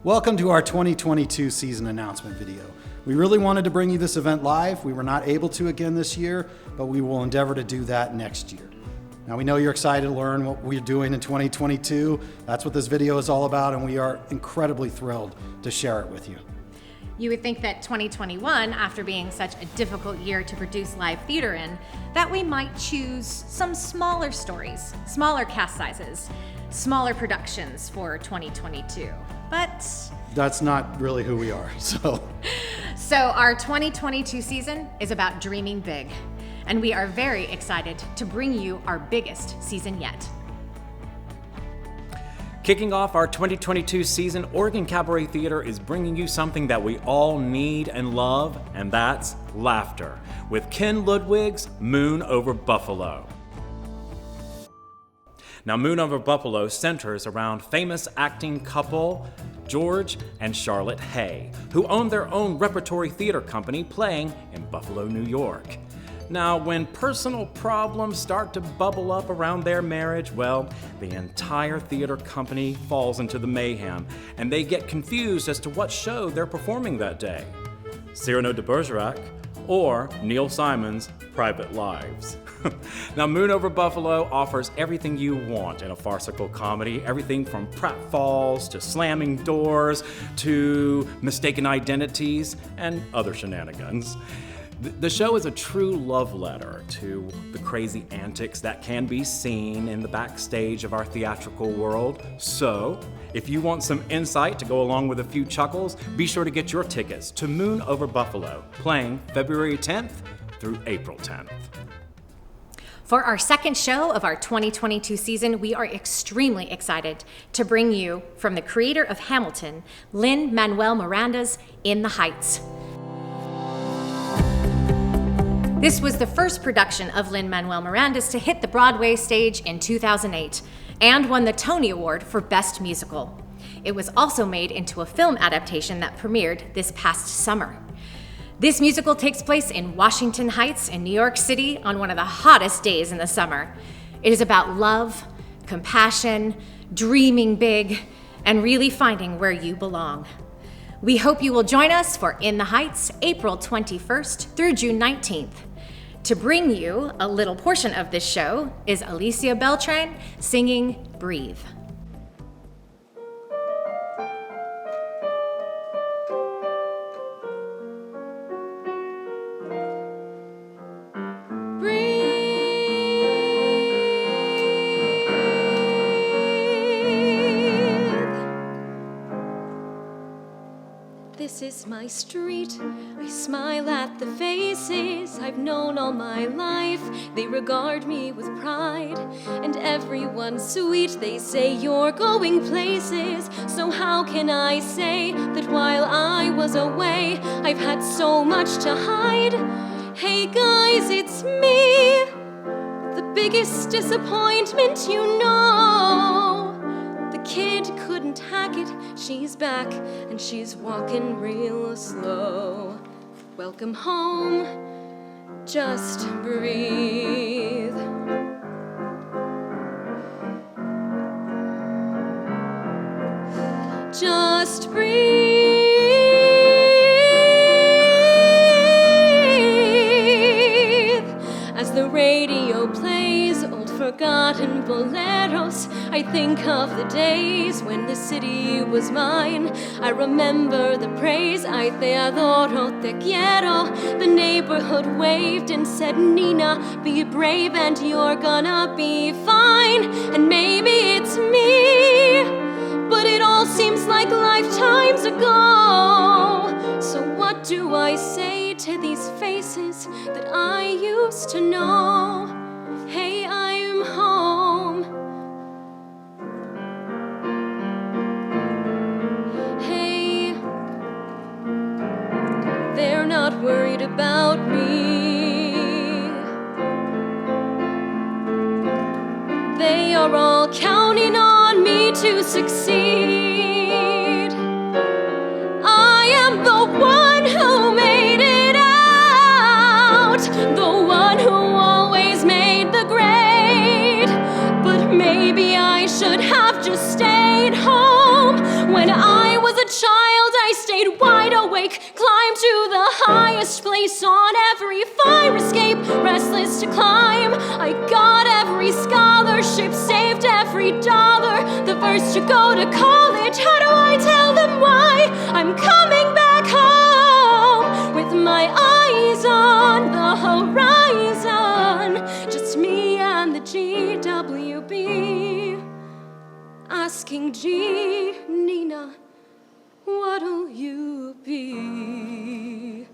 Welcome to our 2022 season announcement video. We really wanted to bring you this event live. We were not able to again this year, but we will endeavor to do that next year. Now we know you're excited to learn what we're doing in 2022. That's what this video is all about, and we are incredibly thrilled to share it with you. You would think that 2021, after being such a difficult year to produce live theater in, that we might choose some smaller stories, smaller cast sizes, smaller productions for 2022. But that's not really who we are, so. So our 2022 season is about dreaming big, and we are very excited to bring you our biggest season yet. Kicking off our 2022 season, Oregon Cabaret Theater is bringing you something that we all need and love, and that's laughter, with Ken Ludwig's Moon Over Buffalo. Now, Moon Over Buffalo centers around famous acting couple George and Charlotte Hay, who own their own repertory theater company playing in Buffalo, New York. Now, when personal problems start to bubble up around their marriage, well, the entire theater company falls into the mayhem, and they get confused as to what show they're performing that day: Cyrano de Bergerac or Neil Simon's Private Lives. Now, Moon Over Buffalo offers everything you want in a farcical comedy, everything from pratfalls to slamming doors to mistaken identities and other shenanigans. The show is a true love letter to the crazy antics that can be seen in the backstage of our theatrical world. So, if you want some insight to go along with a few chuckles, be sure to get your tickets to Moon Over Buffalo, playing February 10th through April 10th. For our second show of our 2022 season, we are extremely excited to bring you, from the creator of Hamilton, Lin-Manuel Miranda's In the Heights. This was the first production of Lin-Manuel Miranda's to hit the Broadway stage in 2008 and won the Tony Award for Best Musical. It was also made into a film adaptation that premiered this past summer. This musical takes place in Washington Heights in New York City on one of the hottest days in the summer. It is about love, compassion, dreaming big, and really finding where you belong. We hope you will join us for In the Heights, April 21st through June 19th. To bring you a little portion of this show is Alicia Beltran singing Breathe. This is my street, I smile at the faces I've known all my life. They regard me with pride, and everyone's sweet. They say you're going places, so how can I say that while I was away, I've had so much to hide? Hey guys, it's me, the biggest disappointment you know. The kid couldn't hack it, she's back, and she's walking real slow. Welcome home, just breathe. Just breathe. As the radio plays old forgotten boleros, I think of the days when the city was mine. I remember the praise, ay te adoro, te quiero. The neighborhood waved and said, Nina, be brave and you're gonna be fine. And maybe it's me, but it all seems like lifetimes ago. So what do I say to these faces that I used to know? Hey, I'm home. Hey, they're not worried about me. They are all counting on me to succeed. I am the one who made it out, the one who always made the grade. But maybe I should have just stayed home when I was a child. first place on every fire escape, restless to climb. I got every scholarship, saved every dollar, the first to go to college. How do I tell them why I'm coming back home with my eyes on the horizon? Just me and the GWB, asking G, Nina, what'll you be?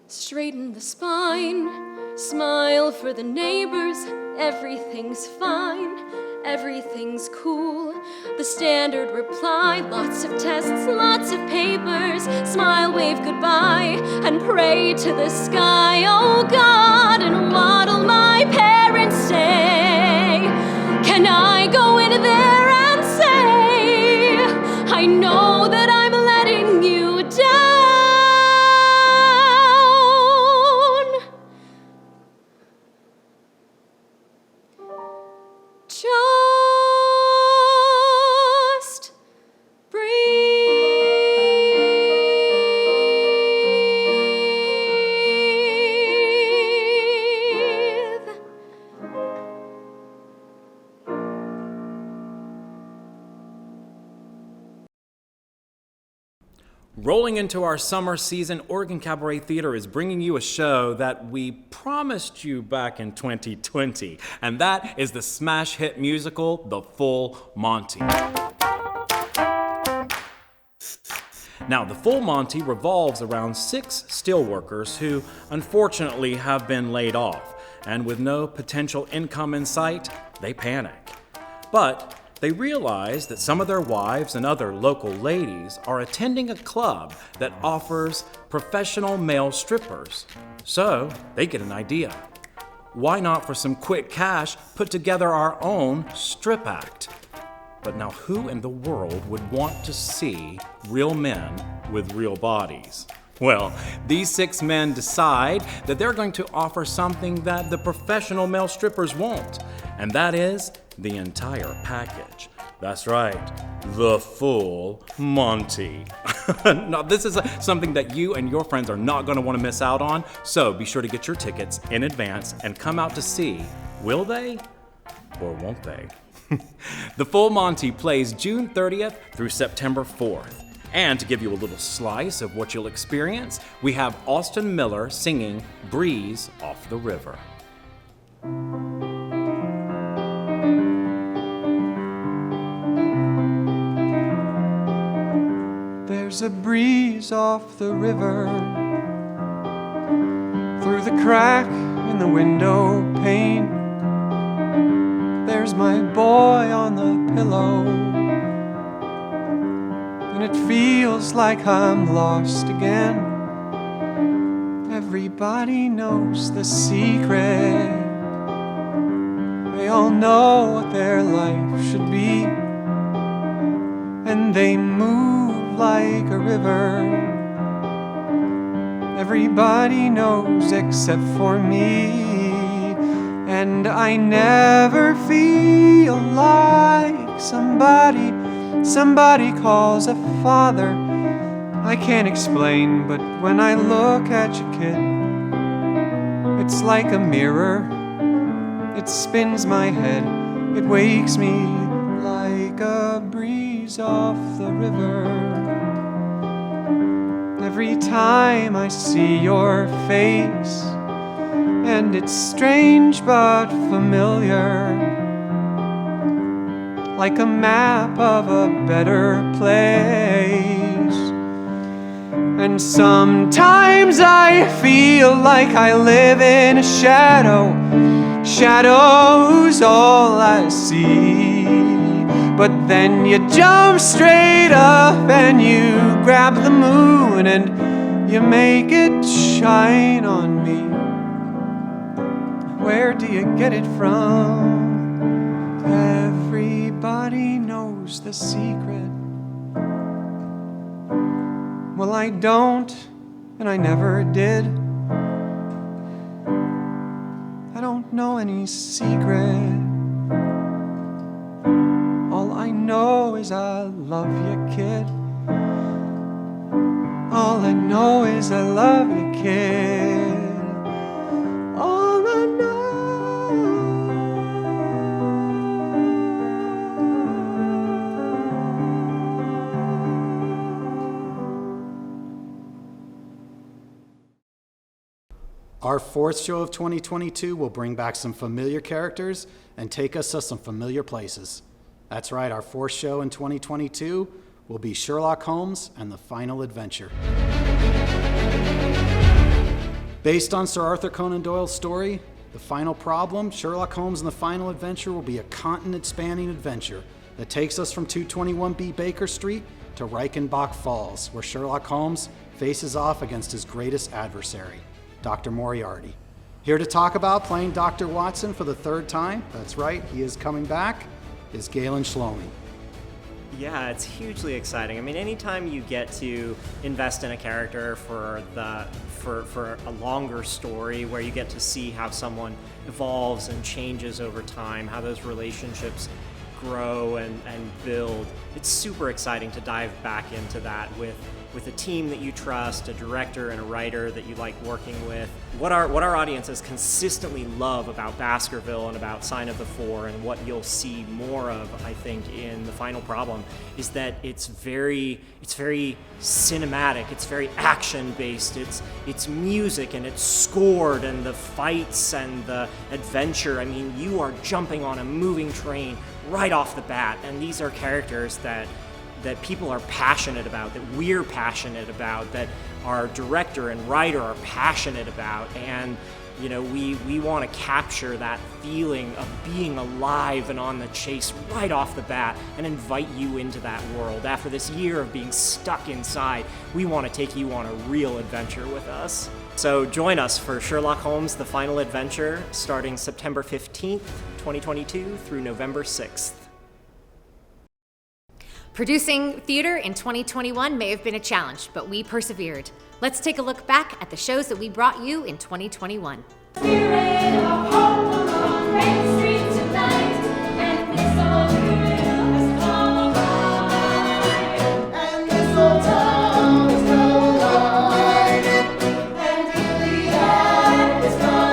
Straighten the spine, smile for the neighbors. Everything's fine, everything's cool. The standard reply, lots of tests, lots of papers. Smile, wave goodbye, and pray to the sky. Oh God, and what'll my parents say? Can I go in there and say, I know that I'm letting you down? Just breathe. Rolling into our summer season, Oregon Cabaret Theater is bringing you a show that we promised you back in 2020, and that is the smash hit musical, The Full Monty. Now, The Full Monty revolves around 6 steelworkers who unfortunately have been laid off, and with no potential income in sight, they panic. But they realize that some of their wives and other local ladies are attending a club that offers professional male strippers. So they get an idea. Why not, for some quick cash, put together our own strip act? But now who in the world would want to see real men with real bodies? Well, these 6 men decide that they're going to offer something that the professional male strippers won't, and that is the entire package. That's right, the full Monty. Now, this is something that you and your friends are not going to want to miss out on, so be sure to get your tickets in advance and come out to see. Will they or won't they? The Full Monty plays June 30th through September 4th. And to give you a little slice of what you'll experience, we have Austin Miller singing Breeze Off the River. There's a breeze off the river, through the crack in the window pane. There's my boy on the pillow, and it feels like I'm lost again. Everybody knows the secret. They all know what their life should be, and they move like a river. Everybody knows except for me, and I never feel like somebody calls a father. I can't explain, but when I look at you, kid, it's like a mirror. It spins my head, it wakes me like a breeze off the river. Every time I see your face, and it's strange but familiar, like a map of a better place. And sometimes I feel like I live in a shadow. Shadow's all I see. But then you jump straight up and you grab the moon and you make it shine on me. Where do you get it from? Everybody knows the secret. Well, I don't, and I never did. I don't know any secret. All I know is I love you, kid. All I know is I love you, kid. All I know. Our fourth show of 2022 will bring back some familiar characters and take us to some familiar places. That's right, our fourth show in 2022 will be Sherlock Holmes and the Final Adventure. Based on Sir Arthur Conan Doyle's story, The Final Problem, Sherlock Holmes and the Final Adventure will be a continent-spanning adventure that takes us from 221B Baker Street to Reichenbach Falls, where Sherlock Holmes faces off against his greatest adversary, Dr. Moriarty. Here to talk about playing Dr. Watson for the third time, that's right, he is coming back, is Galen Shlomi. Yeah, it's hugely exciting. I mean, anytime you get to invest in a character for a longer story where you get to see how someone evolves and changes over time, how those relationships grow and build, it's super exciting to dive back into that with a team that you trust, a director and a writer that you like working with. What our audiences consistently love about Baskerville and about Sign of the Four, and what you'll see more of, I think, in The Final Problem, is that it's very cinematic, it's very action-based, it's music and it's scored, and the fights and the adventure. I mean, you are jumping on a moving train right off the bat, and these are characters that people are passionate about, that we're passionate about, that our director and writer are passionate about, and you know, we want to capture that feeling of being alive and on the chase right off the bat and invite you into that world. After this year of being stuck inside, we want to take you on a real adventure with us. So join us for Sherlock Holmes: The Final Adventure, starting September 15th, 2022 through November 6th. Producing theater in 2021 may have been a challenge, but we persevered. Let's take a look back at the shows that we brought you in 2021. Spirit of hope along Main Street tonight, and this old thrill has come alive. And this old town has come alive. And Gilead has come alive.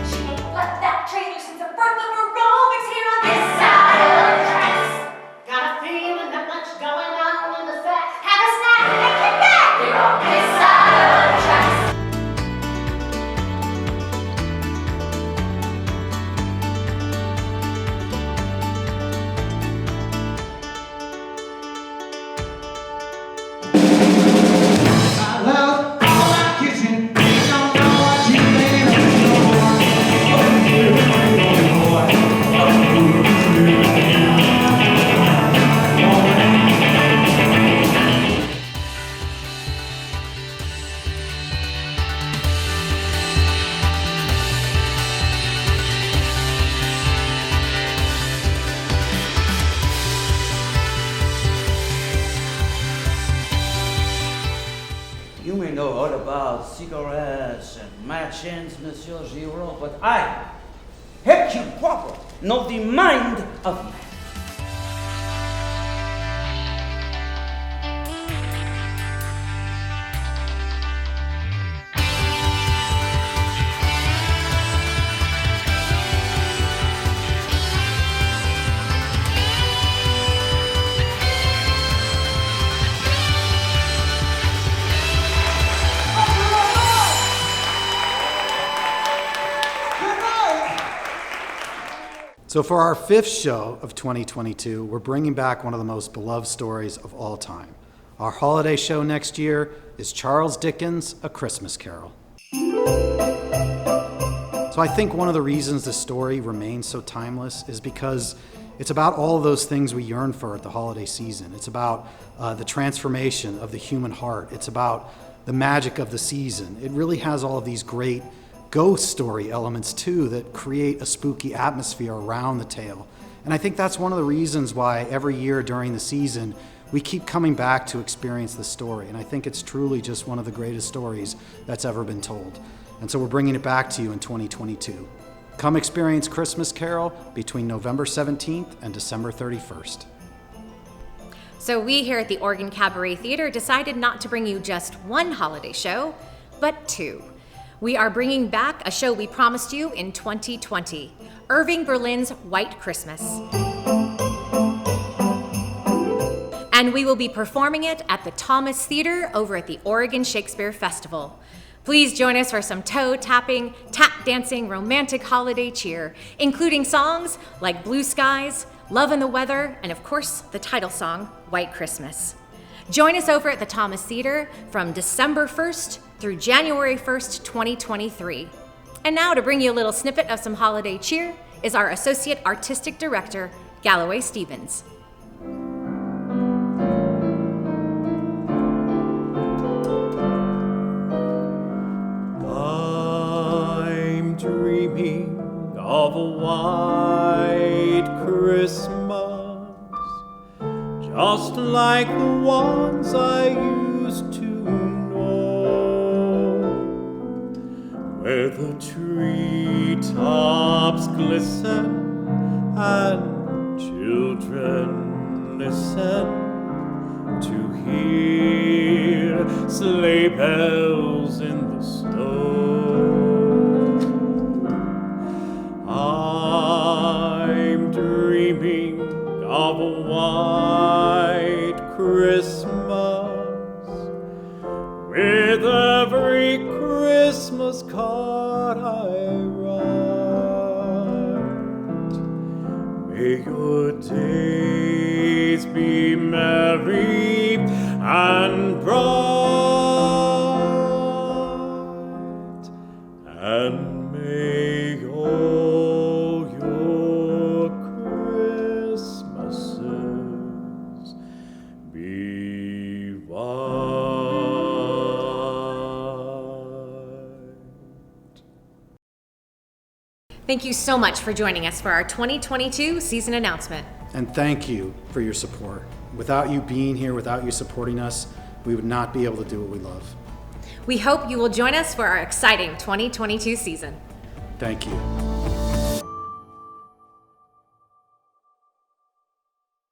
She won't let that train loose since the birth of her rovers here on this side of the tracks. Got a feeling that much going on in the facts. Have a snack and get back. They're on this side of the tracks. Well, all that kitchen, you don't know what you made of You may know all about cigarettes and matchings, Monsieur Giraud, but I, Hercule Poirot, know the mind of man. So for our fifth show of 2022, we're bringing back one of the most beloved stories of all time. Our holiday show next year is Charles Dickens' A Christmas Carol. So I think one of the reasons this story remains so timeless is because it's about all of those things we yearn for at the holiday season. It's about the transformation of the human heart. It's about the magic of the season. It really has all of these great ghost story elements too that create a spooky atmosphere around the tale. And I think that's one of the reasons why every year during the season, we keep coming back to experience the story. And I think it's truly just one of the greatest stories that's ever been told. And so we're bringing it back to you in 2022. Come experience Christmas Carol between November 17th and December 31st. So we here at the Oregon Cabaret Theater decided not to bring you just one holiday show, but two. We are bringing back a show we promised you in 2020, Irving Berlin's White Christmas. And we will be performing it at the Thomas Theater over at the Oregon Shakespeare Festival. Please join us for some toe-tapping, tap-dancing, romantic holiday cheer, including songs like Blue Skies, Love and the Weather, and of course, the title song, White Christmas. Join us over at the Thomas Theater from December 1st through January 1st, 2023. And now to bring you a little snippet of some holiday cheer is our Associate Artistic Director, Galloway Stevens. I'm dreaming of a white Christmas, just like the ones I used to know, where the treetops glisten and children listen to hear sleigh bells in the snow. I'm dreaming of a white Christmas, with every Christmas card I write. May your days be merry and bright, and may all your Christmases be white. Thank you so much for joining us for our 2022 season announcement. And thank you for your support. Without you being here, without you supporting us, we would not be able to do what we love. We hope you will join us for our exciting 2022 season. Thank you.